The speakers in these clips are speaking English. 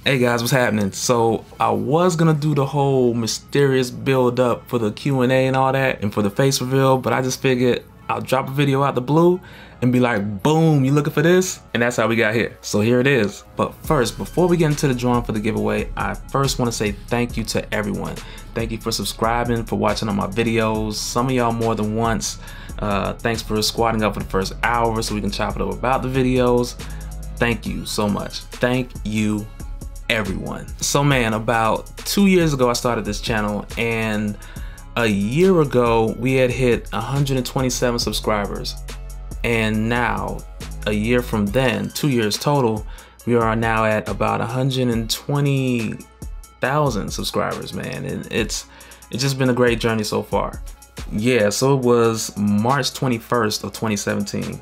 Hey guys, what's happening? So I was gonna do the whole mysterious build up for the Q&A and all that and for the face reveal, but I just figured I'll drop a video out the blue and be like, boom, you looking for this? And that's how we got here. So here it is. But first, before we get into the drawing for the giveaway, I first want to say thank you to everyone. Thank you for subscribing, for watching all my videos. Some of y'all more than once. Thanks for squatting up for the first hour so we can chop it up about the videos. Thank you so much. Thank you, everyone. So man, about 2 years ago I started this channel, and a year ago we had hit 127 subscribers, and now a year from then, 2 years total, we are now at about 120,000 subscribers, man. And it's just been a great journey so far. Yeah, so it was March 21st of 2017.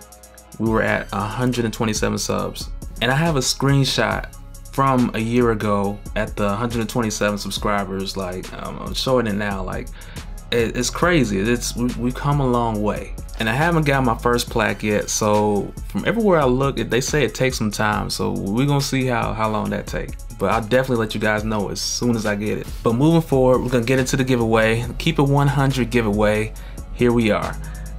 We were at 127 subs, and I have a screenshot from a year ago at the 127 subscribers. Like, I'm showing it now. Like, it's crazy. We've come a long way, and I haven't got my first plaque yet. So from everywhere I look, they say it takes some time. So we're gonna see how long that takes. But I'll definitely let you guys know as soon as I get it. But moving forward, we're gonna get into the giveaway. Keep it 100 giveaway. Here we are.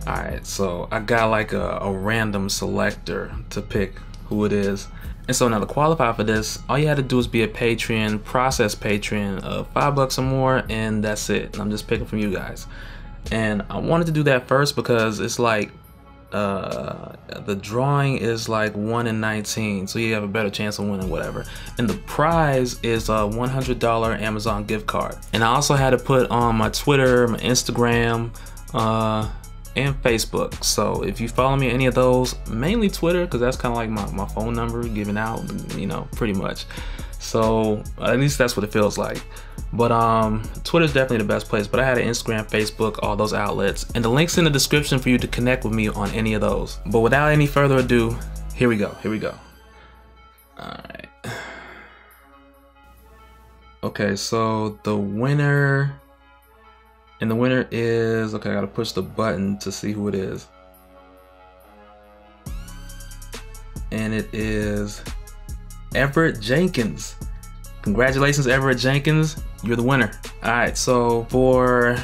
All right, so I got like a random selector to pick who it is. And so now to qualify for this, all you had to do is be a Patreon, process Patreon of $5 or more, and that's it. And I'm just picking from you guys. And I wanted to do that first because it's like the drawing is like 1 in 19, so you have a better chance of winning whatever. And the prize is a $100 Amazon gift card. And I also had to put on my Twitter, my Instagram, and Facebook. So if you follow me any of those, mainly Twitter, because that's kind of like my phone number given out, you know, pretty much. So at least that's what it feels like. But Twitter's definitely the best place. But I had an Instagram, Facebook, all those outlets, and the link's in the description for you to connect with me on any of those. But without any further ado, here we go. All right. Okay, so the winner. And the winner is, okay, I gotta push the button to see who it is. And it is Everett Jenkins. Congratulations, Everett Jenkins. You're the winner. All right, so for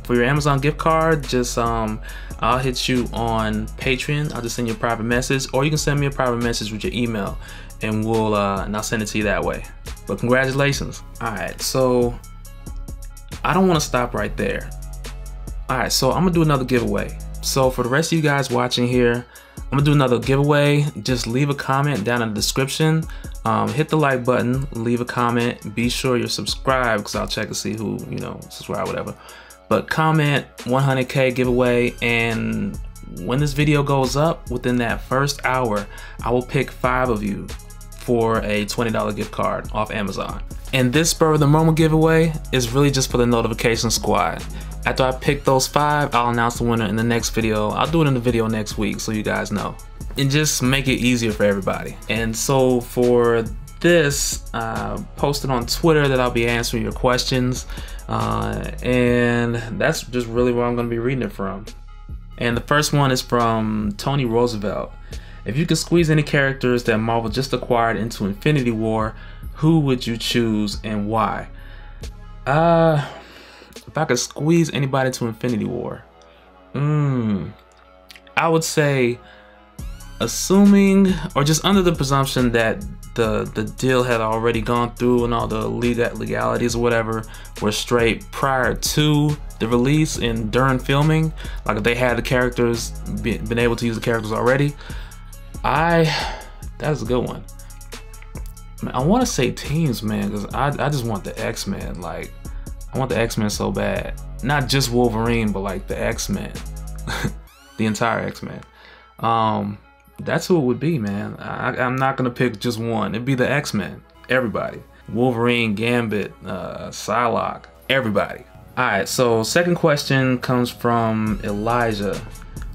your Amazon gift card, just I'll hit you on Patreon. I'll just send you a private message, or you can send me a private message with your email, and and I'll send it to you that way. But congratulations. All right, so I don't want to stop right there. All right, so I'm gonna do another giveaway. So for the rest of you guys watching here, I'm gonna do another giveaway. Just leave a comment down in the description. Hit the like button, leave a comment. Be sure you're subscribed, because I'll check to see who, you know, subscribe, whatever. But comment 100K giveaway, and when this video goes up, within that first hour, I will pick 5 of you for a $20 gift card off Amazon. And this spur of the moment giveaway is really just for the notification squad. After I pick those 5, I'll announce the winner in the next video. I'll do it in the video next week so you guys know. And just make it easier for everybody. And so for this, posted on Twitter that I'll be answering your questions. And that's just really where I'm gonna be reading it from. And the first one is from Tony Roosevelt. If you could squeeze any characters that Marvel just acquired into Infinity War, who would you choose and why? If I could squeeze anybody to Infinity War, I would say, assuming, or just under the presumption that the deal had already gone through and all the legalities or whatever were straight prior to the release and during filming, like if they had the characters, been able to use the characters already, that's a good one. Man, I want to say teams, man, because I just want the X-Men. Like, I want the X-Men so bad. Not just Wolverine, but like the X-Men. The entire X-Men. That's who it would be, man. I'm not gonna pick just one. It'd be the X-Men. Everybody. Wolverine, Gambit, Psylocke, everybody. Alright, so second question comes from Elijah.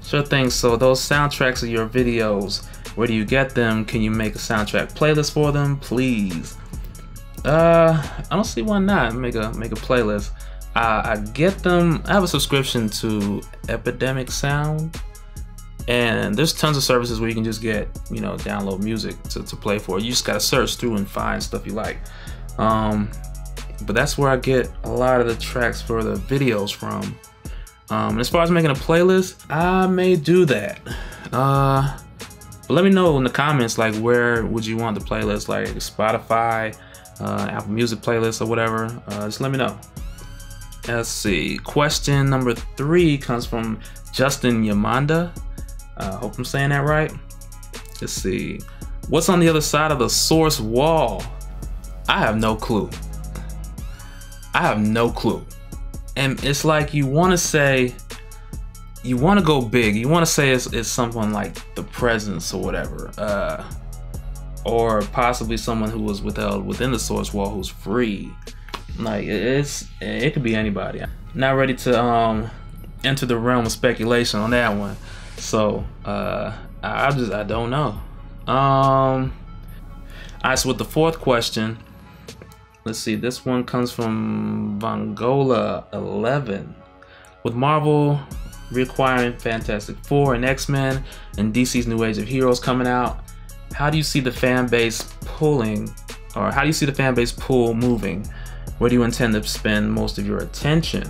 Sure thing. So those soundtracks of your videos, where do you get them? Can you make a soundtrack playlist for them, please? I don't see why not. Make a playlist. I get them. I have a subscription to Epidemic Sound. And there's tons of services where you can just get, you know, download music to play for. You just gotta search through and find stuff you like. But that's where I get a lot of the tracks for the videos from. As far as making a playlist, I may do that. But let me know in the comments, like, where would you want the playlist, like Spotify, Apple Music playlist or whatever. Just let me know. Let's see. Question number 3 comes from Justin Yamanda. Hope I'm saying that right. Let's see. What's on the other side of the source wall? I have no clue. I have no clue. And it's like you want to say, you want to go big. You want to say it's someone like the presence or whatever. Or possibly someone who was withheld within the source wall who's free. Like it could be anybody. Not ready to enter the realm of speculation on that one. So I don't know. Alright, so with the 4th question, let's see, this one comes from Vangola 11. With Marvel reacquiring Fantastic Four and X-Men and DC's New Age of Heroes coming out, how do you see the fan base pulling, or how do you see the fan base pool moving? Where do you intend to spend most of your attention?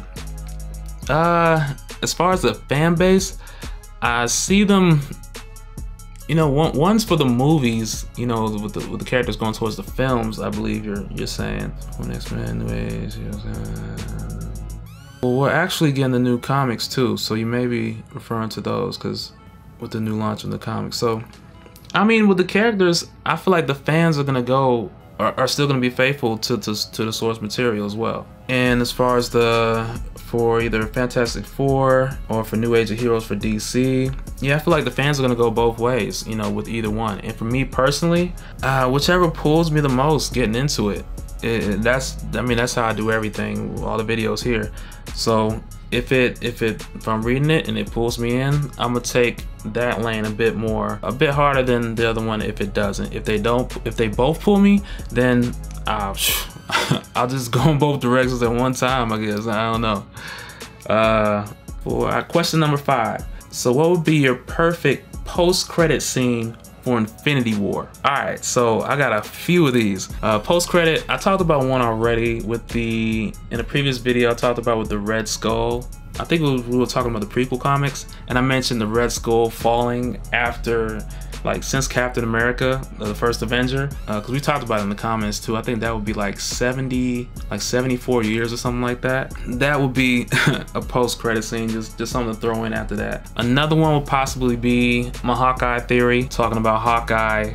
As far as the fan base, I see them, you know, one's for the movies, you know, with the characters going towards the films. I believe you're saying. Well, we're actually getting the new comics too, so you may be referring to those, because with the new launch of the comics. So, I mean, with the characters, I feel like the fans are gonna go, are still gonna be faithful to the source material as well. And as far as for either Fantastic Four or for New Age of Heroes for DC, yeah, I feel like the fans are gonna go both ways, you know, with either one. And for me personally, whichever pulls me the most getting into it, that's how I do everything, all the videos here. So if I'm reading it and it pulls me in, I'm gonna take that lane a bit harder than the other one if it doesn't. If they both pull me, then I'll just go in both directions at one time, I guess. I don't know. For question number 5. So what would be your perfect post-credit scene for Infinity War? Alright, so I got a few of these. Post-credit, I talked about one already in a previous video. I talked about with the Red Skull. I think we were talking about the prequel comics, and I mentioned the Red Skull falling after, like, since Captain America, the first Avenger, because we talked about it in the comments too. I think that would be like 74 years or something like that. That would be a post-credit scene, just something to throw in after that. Another one would possibly be my Hawkeye theory, talking about Hawkeye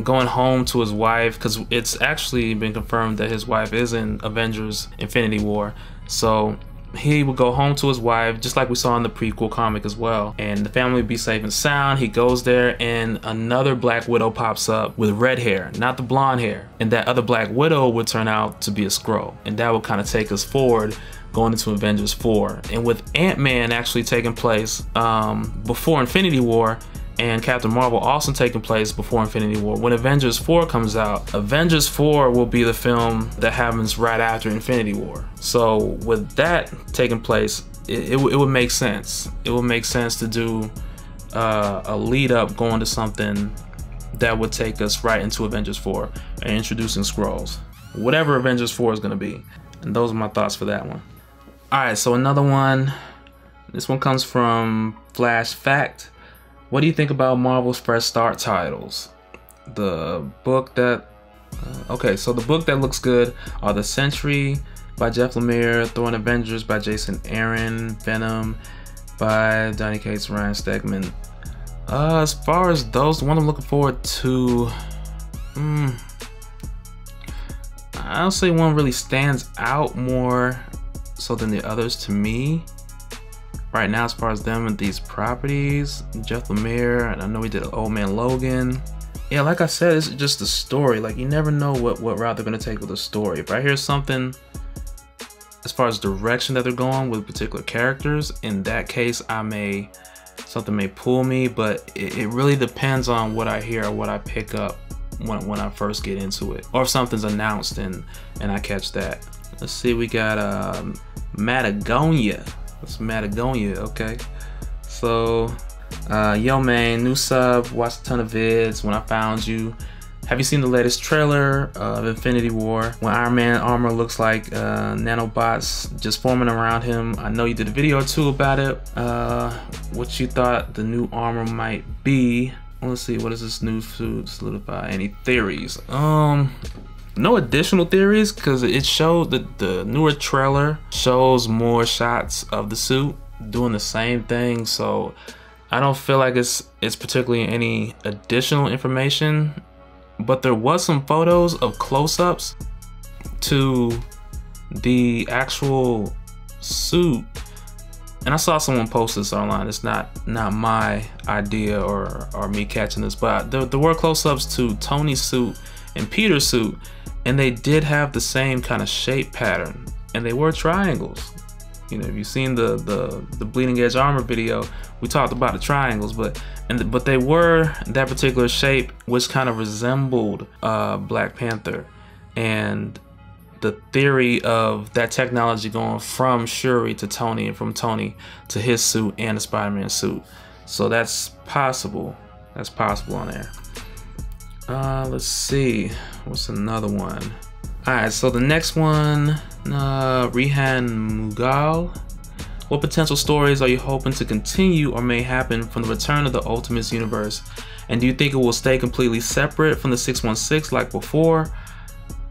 going home to his wife, because it's actually been confirmed that his wife is in Avengers Infinity War. So he would go home to his wife, just like we saw in the prequel comic as well, and the family would be safe and sound. He goes there and another Black Widow pops up with red hair, not the blonde hair, and that other Black Widow would turn out to be a Skrull, and that would kind of take us forward going into Avengers 4. And with Ant-Man actually taking place before Infinity War, and Captain Marvel also taking place before Infinity War, when Avengers 4 comes out, Avengers 4 will be the film that happens right after Infinity War. So with that taking place, it would make sense. It would make sense to do a lead up going to something that would take us right into Avengers 4 and introducing Skrulls. Whatever Avengers 4 is going to be. And those are my thoughts for that one. Alright, so another one. This one comes from Flash Fact. What do you think about Marvel's Fresh Start titles? The book that... okay, so the book that looks good are The Sentry by Jeff Lemire, Thor and Avengers by Jason Aaron, Venom by Donny Cates, Ryan Stegman. As far as those, the one I'm looking forward to... I don't say one really stands out more so than the others to me. Right now, as far as them and these properties, Jeff Lemire, and I know he did Old Man Logan. Yeah, like I said, it's just the story. Like, you never know what route they're gonna take with a story. If I hear something as far as direction that they're going with particular characters, in that case, something may pull me, but it really depends on what I hear or what I pick up when I first get into it, or if something's announced and I catch that. Let's see, we got Matagonia. That's Matagonia, okay. So Yo man, new sub, watched a ton of vids when I found you. Have you seen the latest trailer of Infinity War? When Iron Man armor looks like nanobots just forming around him. I know you did a video or two about it. What you thought the new armor might be. Let's see, what is this new suit solidify? Any theories? No additional theories, because it showed that the newer trailer shows more shots of the suit doing the same thing, so I don't feel like it's particularly any additional information. But there was some photos of close-ups to the actual suit, and I saw someone post this online. It's not my idea or me catching this, but there were close-ups to Tony's suit and Peter's suit, and they did have the same kind of shape pattern, and they were triangles. You know, if you've seen the Bleeding Edge armor video, we talked about the triangles, but they were that particular shape, which kind of resembled Black Panther, and the theory of that technology going from Shuri to Tony, and from Tony to his suit and the Spider-Man suit. So that's possible. That's possible on there. Let's see, what's another one? Alright, so the next one, Rehan Mughal. What potential stories are you hoping to continue or may happen from the return of the Ultimates universe? And do you think it will stay completely separate from the 616 like before,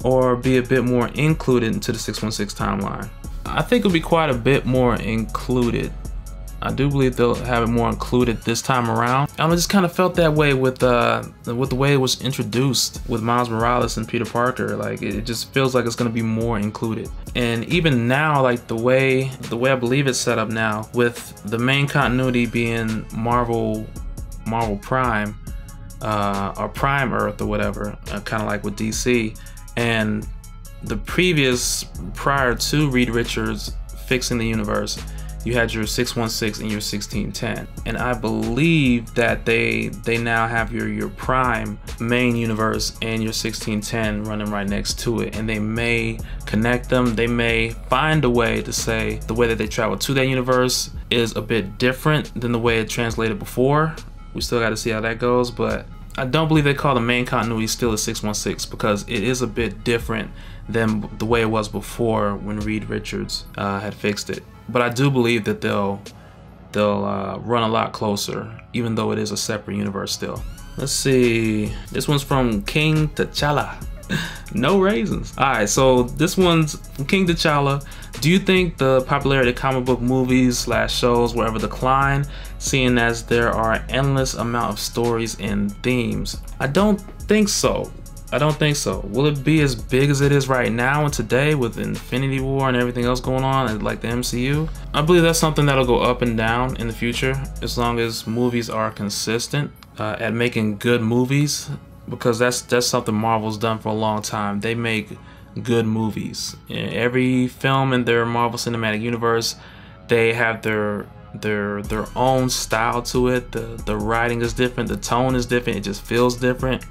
or be a bit more included into the 616 timeline? I think it'll be quite a bit more included. I do believe they'll have it more included this time around. I just kind of felt that way with the way it was introduced with Miles Morales and Peter Parker. Like it just feels like it's going to be more included. And even now, like the way I believe it's set up now, with the main continuity being Marvel Prime or Prime Earth or whatever, kind of like with DC, and the previous prior to Reed Richards fixing the universe, you had your 616 and your 1610, and I believe that they now have your Prime main universe and your 1610 running right next to it, and they may connect them. They may find a way to say the way that they travel to that universe is a bit different than the way it translated before. We still got to see how that goes, but I don't believe they call the main continuity still a 616, because it is a bit different than the way it was before when Reed Richards had fixed it. But I do believe that they'll run a lot closer, even though it is a separate universe still. Let's see. This one's from King T'Challa. No raisins. Alright, so this one's from King T'Challa. Do you think the popularity of comic book movies / shows will ever decline, seeing as there are endless amount of stories and themes? I don't think so. I don't think so. Will it be as big as it is right now and today with Infinity War and everything else going on, like the MCU? I believe that's something that'll go up and down in the future, as long as movies are consistent at making good movies, because that's something Marvel's done for a long time. They make good movies. Every film in their Marvel Cinematic Universe, they have their own style to it. The writing is different, the tone is different, it just feels different.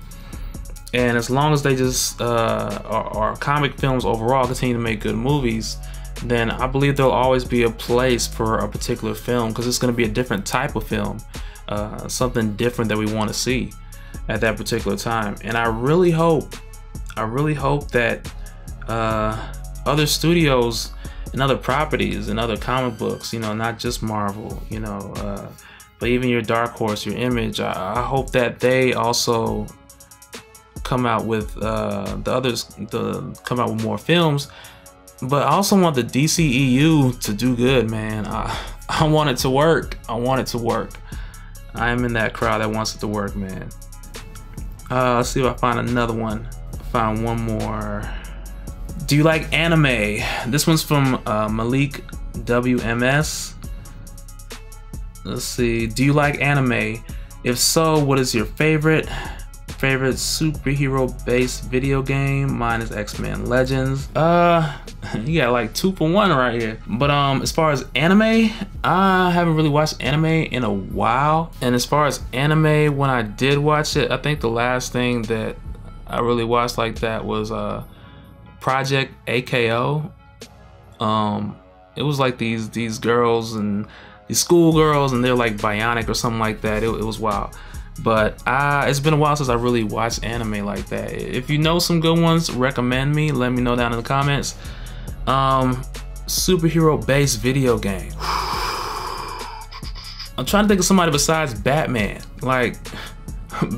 And as long as they just our comic films overall continue to make good movies, then I believe there'll always be a place for a particular film, because it's going to be a different type of film, something different that we want to see at that particular time. And I really hope that other studios and other properties and other comic books, you know, not just Marvel, you know, but even your Dark Horse, your Image, I hope that they also come out with come out with more films. But I also want the DCEU to do good, man. I want it to work. I want it to work. I am in that crowd that wants it to work, man. Let's see if I find another one. Found one more. Do you like anime? This one's from Malik WMS. Let's see. Do you like anime? If so, what is your favorite superhero based video game? Mine is X-Men Legends. You got like 2 for 1 right here. But as far as anime, I haven't really watched anime in a while. And as far as anime, when I did watch it, I think the last thing that I really watched like that was Project AKO. It was like these girls and these schoolgirls, and they're like bionic or something like that. It was wild. But it's been a while since I really watched anime like that. If you know some good ones, recommend me. Let me know down in the comments. Superhero-based video game. I'm trying to think of somebody besides Batman. Like,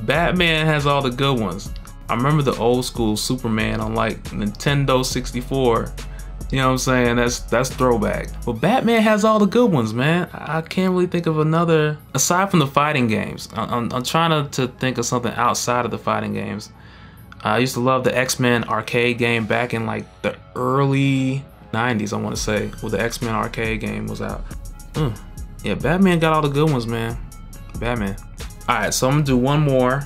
Batman has all the good ones. I remember the old school Superman on like Nintendo 64. You know what I'm saying? That's throwback. But Batman has all the good ones, man. I can't really think of another aside from the fighting games. I'm trying to think of something outside of the fighting games. I used to love the X-Men arcade game back in like the early 90s, I want to say, when the X-Men arcade game was out. Yeah, Batman got all the good ones, man. Batman. All right, so I'm gonna do one more.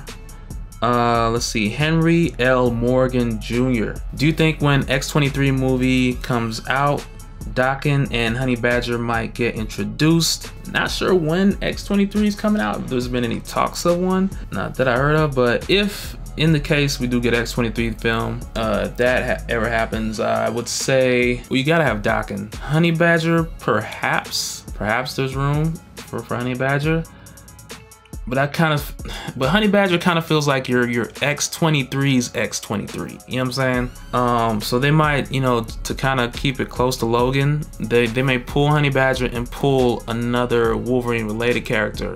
Let's see, Henry L. Morgan Jr. Do you think when X23 movie comes out, Daken and Honey Badger might get introduced? Not sure when X23 is coming out, if there's been any talks of one, not that I heard of, but if in the case we do get X23 film, if that ever happens, I would say, well, you gotta have Daken. Honey Badger, perhaps there's room for Honey Badger. But Honey Badger kind of feels like your X23's X23. You know what I'm saying? So they might, you know, to kind of keep it close to Logan, they may pull Honey Badger and pull another Wolverine related character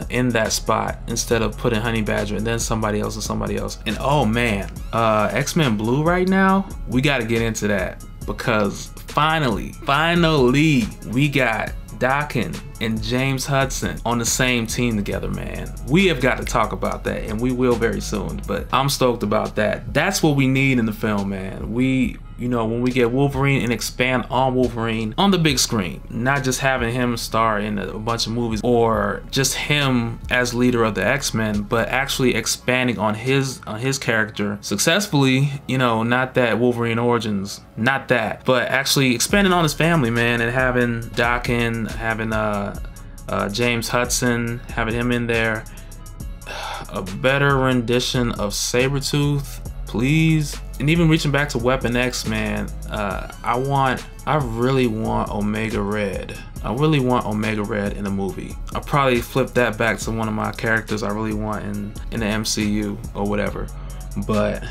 in that spot instead of putting Honey Badger and then somebody else and somebody else. And oh man, X-Men Blue right now, we got to get into that because finally, we got Daken and James Hudson on the same team together, man. We have got to talk about that, and we will very soon, but I'm stoked about that. That's what we need in the film, man. You know, when we get Wolverine and expand on Wolverine on the big screen, not just having him star in a bunch of movies or just him as leader of the X-Men, but actually expanding on his character successfully, you know, not that Wolverine Origins, not that, but actually expanding on his family, man, and having Daken, having James Hudson, having him in there, a better rendition of Sabretooth, please. And even reaching back to Weapon X, man, I really want Omega Red. I really want Omega Red in the movie. I'll probably flip that back to one of my characters I really want in the MCU or whatever. But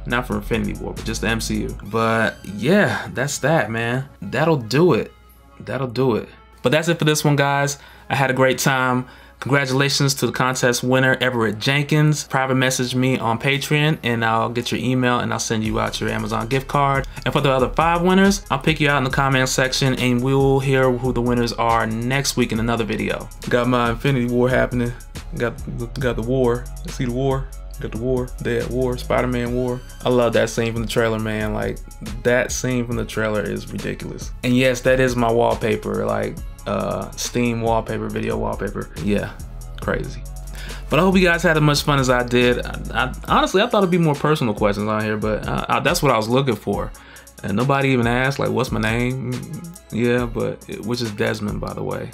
not for Infinity War, but just the MCU. But yeah, that's that, man. That'll do it. That'll do it. But that's it for this one, guys. I had a great time. Congratulations to the contest winner, Everett Jenkins. Private message me on Patreon and I'll get your email and I'll send you out your Amazon gift card. And for the other 5 winners, I'll pick you out in the comment section and we'll hear who the winners are next week in another video. Got my Infinity War happening. Got the war. See the war? Got the war. They at war. Spider-Man war. I love that scene from the trailer, man. Like, that scene from the trailer is ridiculous. And yes, that is my wallpaper. Like, Steam wallpaper, video wallpaper. Yeah, crazy. But I hope you guys had as much fun as I did. Honestly, I thought it'd be more personal questions on here, but that's what I was looking for. And nobody even asked, like, what's my name? Yeah, but which is Desmond, by the way.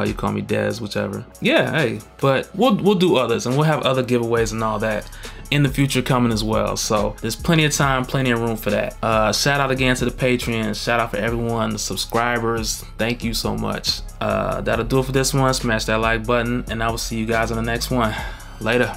You call me Dez, whichever. Yeah, hey, but we'll do others, and we'll have other giveaways and all that in the future coming as well. So there's plenty of time, plenty of room for that. Shout out again to the Patreon. Shout out for everyone, the subscribers. Thank you so much. That'll do it for this one. Smash that like button, and I will see you guys on the next one. Later.